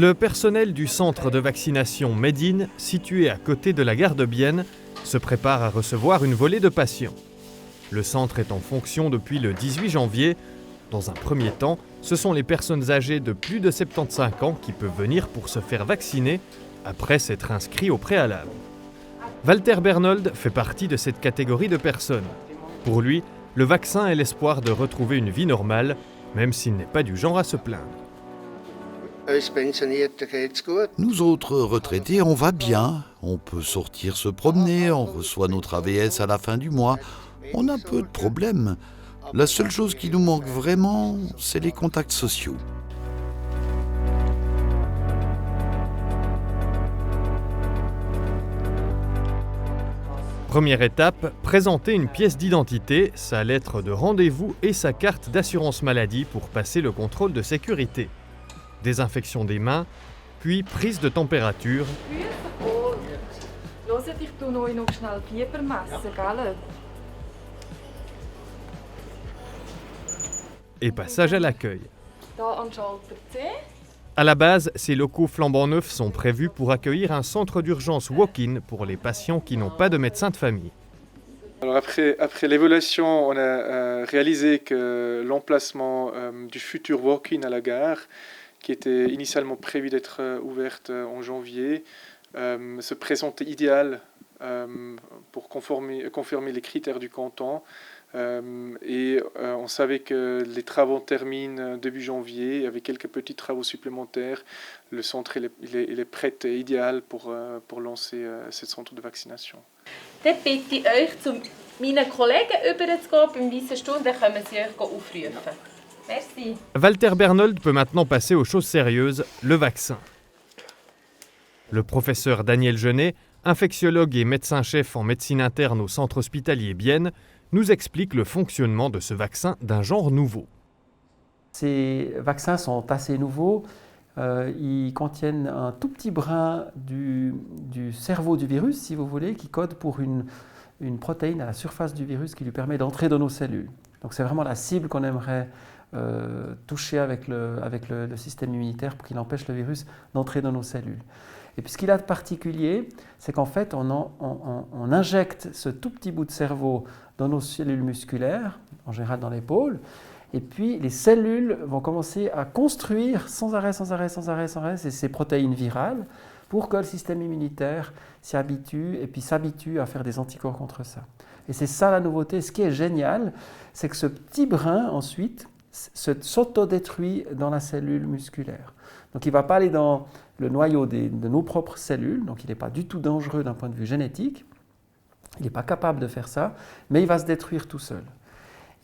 Le personnel du centre de vaccination Médine, situé à côté de la gare de Bienne, se prépare à recevoir une volée de patients. Le centre est en fonction depuis le 18 janvier. Dans un premier temps, ce sont les personnes âgées de plus de 75 ans qui peuvent venir pour se faire vacciner après s'être inscrits au préalable. Walter Bernold fait partie de cette catégorie de personnes. Pour lui, le vaccin est l'espoir de retrouver une vie normale, même s'il n'est pas du genre à se plaindre. Nous autres retraités, on va bien. On peut sortir se promener, on reçoit notre AVS à la fin du mois. On a peu de problèmes. La seule chose qui nous manque vraiment, c'est les contacts sociaux. Première étape, présenter une pièce d'identité, sa lettre de rendez-vous et sa carte d'assurance maladie pour passer le contrôle de sécurité. Désinfection des mains, puis prise de température. Et passage à l'accueil. À la base, ces locaux flambant neufs sont prévus pour accueillir un centre d'urgence walk-in pour les patients qui n'ont pas de médecin de famille. Alors après l'évaluation, on a réalisé que l'emplacement du futur walk-in à la gare, qui était initialement prévu d'être ouverte en janvier, se présentait idéal pour confirmer les critères du canton. On savait que les travaux terminent début janvier, avec quelques petits travaux supplémentaires. Le centre il est prêt et idéal pour lancer ce centre de vaccination. Dann bitte ich euch, zu meinen Kollegen überzugehen beim Weißen Stuhl, dann können sie euch aufrufen. Merci. Walter Bernold peut maintenant passer aux choses sérieuses, le vaccin. Le professeur Daniel Genet, infectiologue et médecin-chef en médecine interne au centre hospitalier Bienne, nous explique le fonctionnement de ce vaccin d'un genre nouveau. Ces vaccins sont assez nouveaux. Ils contiennent un tout petit brin du cerveau du virus, si vous voulez, qui code pour une protéine à la surface du virus qui lui permet d'entrer dans nos cellules. Donc c'est vraiment la cible qu'on aimerait toucher avec le système immunitaire pour qu'il empêche le virus d'entrer dans nos cellules. Et puis ce qu'il a de particulier, c'est qu'en fait on injecte ce tout petit bout de cerveau dans nos cellules musculaires, en général dans l'épaule, et puis les cellules vont commencer à construire sans arrêt ces protéines virales pour que le système immunitaire s'y habitue et puis s'habitue à faire des anticorps contre ça. Et c'est ça la nouveauté. Ce qui est génial, c'est que ce petit brin ensuite s'autodétruit dans la cellule musculaire. Donc il ne va pas aller dans le noyau de nos propres cellules, donc il n'est pas du tout dangereux d'un point de vue génétique, il n'est pas capable de faire ça, mais il va se détruire tout seul.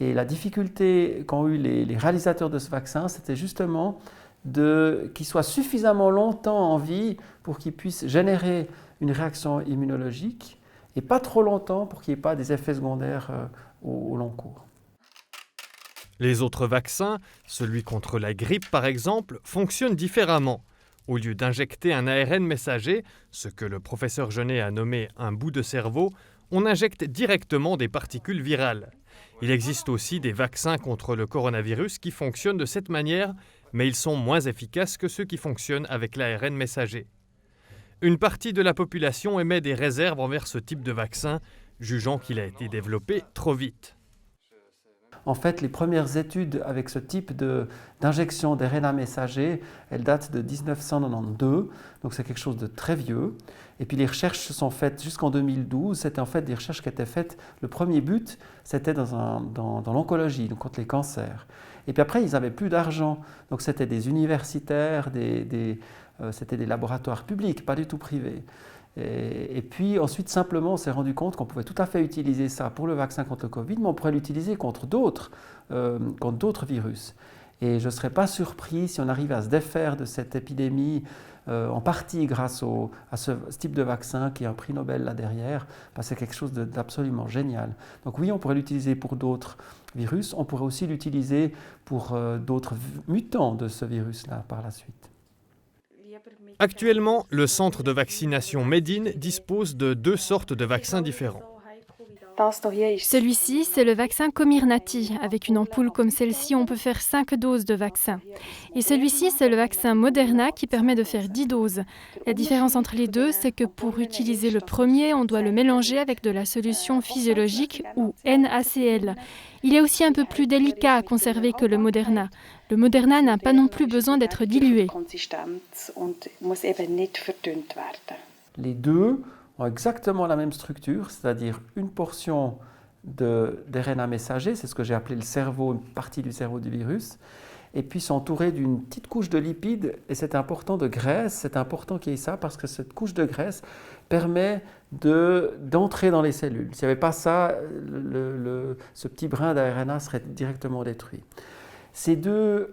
Et la difficulté qu'ont eu les réalisateurs de ce vaccin, c'était justement qu'il soit suffisamment longtemps en vie pour qu'il puisse générer une réaction immunologique et pas trop longtemps pour qu'il n'y ait pas des effets secondaires au long cours. Les autres vaccins, celui contre la grippe par exemple, fonctionnent différemment. Au lieu d'injecter un ARN messager, ce que le professeur Genet a nommé un bout de cerveau, on injecte directement des particules virales. Il existe aussi des vaccins contre le coronavirus qui fonctionnent de cette manière, mais ils sont moins efficaces que ceux qui fonctionnent avec l'ARN messager. Une partie de la population émet des réserves envers ce type de vaccin, jugeant qu'il a été développé trop vite. En fait, les premières études avec ce type d'injection d'RNA messager, elles datent de 1992, donc c'est quelque chose de très vieux. Et puis les recherches se sont faites jusqu'en 2012, c'était en fait des recherches qui étaient faites, le premier but, c'était dans l'oncologie, donc contre les cancers. Et puis après, ils n'avaient plus d'argent, donc c'était des universitaires, c'était des laboratoires publics, pas du tout privés. Et puis ensuite, simplement, on s'est rendu compte qu'on pouvait tout à fait utiliser ça pour le vaccin contre le Covid, mais on pourrait l'utiliser contre d'autres virus. Et je ne serais pas surpris si on arrive à se défaire de cette épidémie, en partie grâce à ce type de vaccin qui a un prix Nobel là derrière, parce que c'est quelque chose d'absolument génial. Donc oui, on pourrait l'utiliser pour d'autres virus, on pourrait aussi l'utiliser pour d'autres mutants de ce virus-là par la suite. Actuellement, le centre de vaccination Médine dispose de deux sortes de vaccins différents. Celui-ci, c'est le vaccin Comirnaty. Avec une ampoule comme celle-ci, on peut faire 5 doses de vaccin. Et celui-ci, c'est le vaccin Moderna qui permet de faire 10 doses. La différence entre les deux, c'est que pour utiliser le premier, on doit le mélanger avec de la solution physiologique ou NaCl. Il est aussi un peu plus délicat à conserver que le Moderna. Le Moderna n'a pas non plus besoin d'être dilué. Les deux ont exactement la même structure, c'est-à-dire une portion d'RNA messager, c'est ce que j'ai appelé le cerveau, une partie du cerveau du virus, et puis sont entourés d'une petite couche de lipides, et c'est important de graisse, c'est important qu'il y ait ça, parce que cette couche de graisse permet d'entrer dans les cellules. S'il n'y avait pas ça, ce petit brin d'RNA serait directement détruit. Ces deux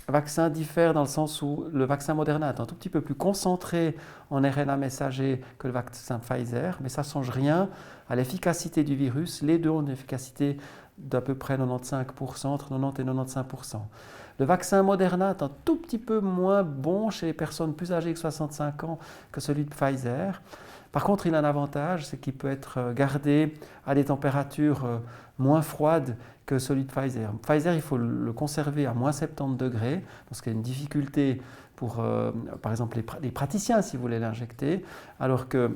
vaccins diffèrent dans le sens où le vaccin Moderna est un tout petit peu plus concentré en RNA messager que le vaccin Pfizer, mais ça ne change rien à l'efficacité du virus. Les deux ont une efficacité d'à peu près 95%, entre 90 et 95%. Le vaccin Moderna est un tout petit peu moins bon chez les personnes plus âgées que 65 ans que celui de Pfizer. Par contre, il a un avantage, c'est qu'il peut être gardé à des températures moins froides que celui de Pfizer. Pfizer, il faut le conserver à moins 70 degrés, parce qu'il y a une difficulté pour, par exemple, les praticiens, si vous voulez l'injecter, alors que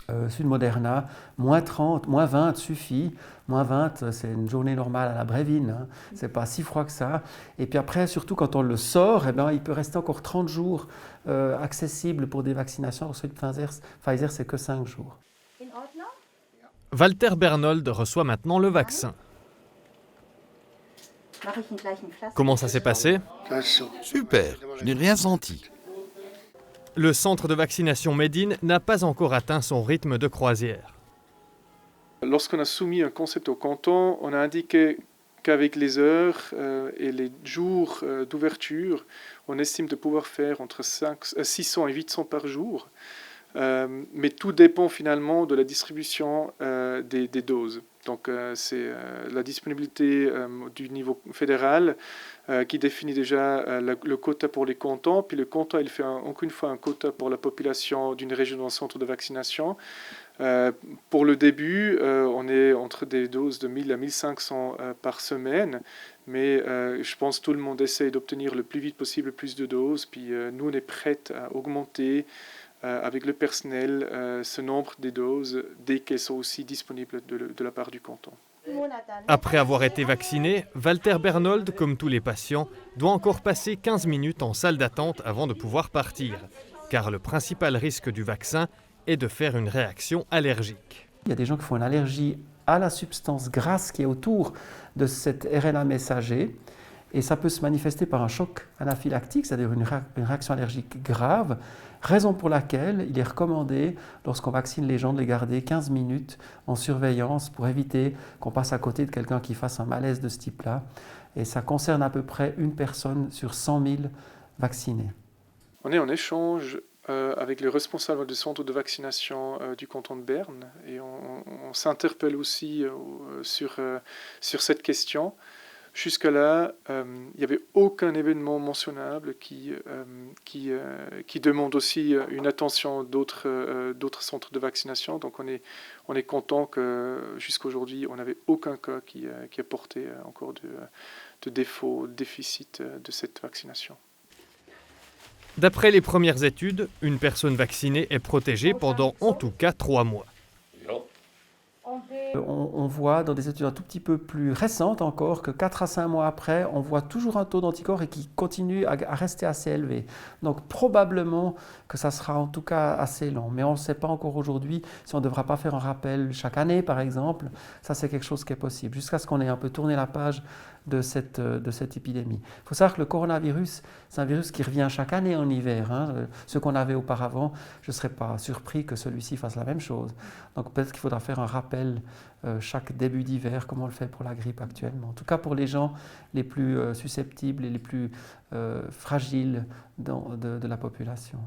celui de Moderna, moins 30, moins 20 suffit. Moins 20, c'est une journée normale à la Brévine, hein. C'est pas si froid que ça. Et puis après, surtout quand on le sort, eh ben, il peut rester encore 30 jours accessible pour des vaccinations. Celui de Pfizer, c'est que 5 jours. Walter Bernold reçoit maintenant le vaccin. Comment ça s'est passé? Super, je n'ai rien senti. Le centre de vaccination Médine n'a pas encore atteint son rythme de croisière. Lorsqu'on a soumis un concept au canton, on a indiqué qu'avec les heures et les jours d'ouverture, on estime de pouvoir faire entre 600 et 800 par jour. Mais tout dépend finalement de la distribution des doses. Donc c'est la disponibilité du niveau fédéral qui définit déjà le quota pour les cantons. Puis le canton, il fait encore une fois un quota pour la population d'une région d'un centre de vaccination. Pour le début, on est entre des doses de 1000 à 1500 par semaine. Mais je pense que tout le monde essaye d'obtenir le plus vite possible plus de doses. Puis nous, on est prêts à augmenter avec le personnel ce nombre de doses dès qu'elles sont aussi disponibles de la part du canton. Après avoir été vacciné, Walter Bernold, comme tous les patients, doit encore passer 15 minutes en salle d'attente avant de pouvoir partir, car le principal risque du vaccin est de faire une réaction allergique. Il y a des gens qui font une allergie à la substance grasse qui est autour de cette RNA messager, et ça peut se manifester par un choc anaphylactique, c'est-à-dire une réaction allergique grave, raison pour laquelle il est recommandé, lorsqu'on vaccine les gens, de les garder 15 minutes en surveillance pour éviter qu'on passe à côté de quelqu'un qui fasse un malaise de ce type-là. Et ça concerne à peu près une personne sur 100 000 vaccinés. On est en échange avec les responsables du centre de vaccination du canton de Berne et on s'interpelle aussi sur cette question. Jusque-là, il n'y avait aucun événement mentionnable qui demande aussi une attention d'autres centres de vaccination. Donc on est content que jusqu'à aujourd'hui, on n'avait aucun cas qui a porté encore de défaut, de déficit de cette vaccination. D'après les premières études, une personne vaccinée est protégée pendant en tout cas 3 mois. On voit dans des études un tout petit peu plus récentes encore que 4 à 5 mois après, on voit toujours un taux d'anticorps et qui continue à rester assez élevé. Donc probablement que ça sera en tout cas assez long. Mais on ne sait pas encore aujourd'hui si on ne devra pas faire un rappel chaque année par exemple. Ça c'est quelque chose qui est possible, jusqu'à ce qu'on ait un peu tourné la page de cette épidémie. Il faut savoir que le coronavirus, c'est un virus qui revient chaque année en hiver. Hein. Ce qu'on avait auparavant, je ne serais pas surpris que celui-ci fasse la même chose. Donc peut-être qu'il faudra faire un rappel chaque début d'hiver, comme on le fait pour la grippe actuellement. En tout cas pour les gens les plus susceptibles et les plus fragiles de la population.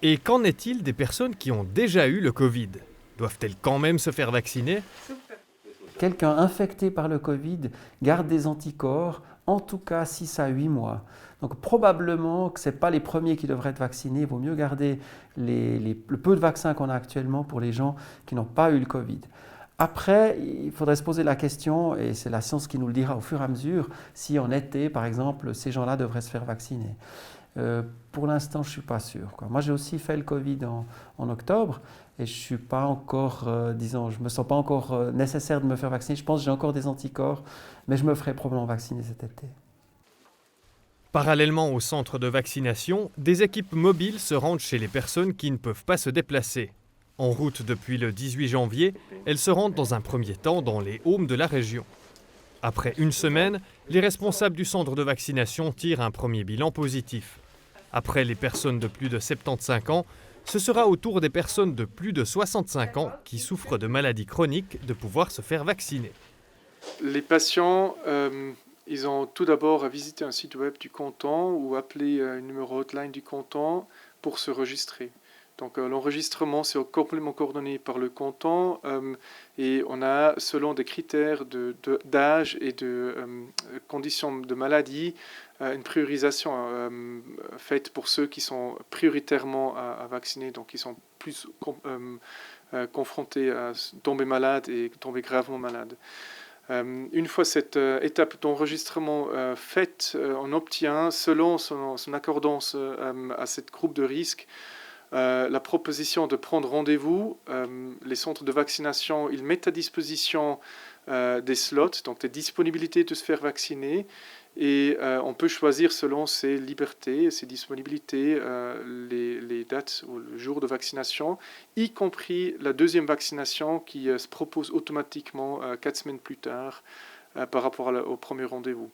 Et qu'en est-il des personnes qui ont déjà eu le Covid? Doivent-elles quand même se faire vacciner? Quelqu'un infecté par le Covid garde des anticorps en tout cas 6 à 8 mois. Donc probablement que ce n'est pas les premiers qui devraient être vaccinés. Il vaut mieux garder le peu de vaccins qu'on a actuellement pour les gens qui n'ont pas eu le Covid. Après, il faudrait se poser la question, et c'est la science qui nous le dira au fur et à mesure, si en été, par exemple, ces gens-là devraient se faire vacciner. Pour l'instant, je ne suis pas sûr. Moi, j'ai aussi fait le Covid en octobre et je suis pas encore, je me sens pas encore nécessaire de me faire vacciner. Je pense que j'ai encore des anticorps, mais je me ferai probablement vacciner cet été. Parallèlement au centre de vaccination, des équipes mobiles se rendent chez les personnes qui ne peuvent pas se déplacer. En route depuis le 18 janvier, elles se rendent dans un premier temps dans les Haumes de la région. Après une semaine, les responsables du centre de vaccination tirent un premier bilan positif. Après les personnes de plus de 75 ans, ce sera au tour des personnes de plus de 65 ans qui souffrent de maladies chroniques de pouvoir se faire vacciner. Les patients, ils ont tout d'abord à visiter un site web du canton ou appeler un numéro hotline du canton pour se registrer. Donc l'enregistrement, c'est complètement coordonné par le canton et on a, selon des critères d'âge et de conditions de maladie, une priorisation faite pour ceux qui sont prioritairement à vacciner, donc qui sont plus confrontés à tomber malades et tomber gravement malades. Une fois cette étape d'enregistrement faite, on obtient, selon son accordance à cette groupe de risque, la proposition de prendre rendez-vous. Les centres de vaccination, ils mettent à disposition des slots, donc des disponibilités de se faire vacciner. Et on peut choisir selon ses libertés, ses disponibilités, les dates ou le jour de vaccination, y compris la deuxième vaccination qui se propose automatiquement 4 semaines plus tard par rapport au premier rendez-vous.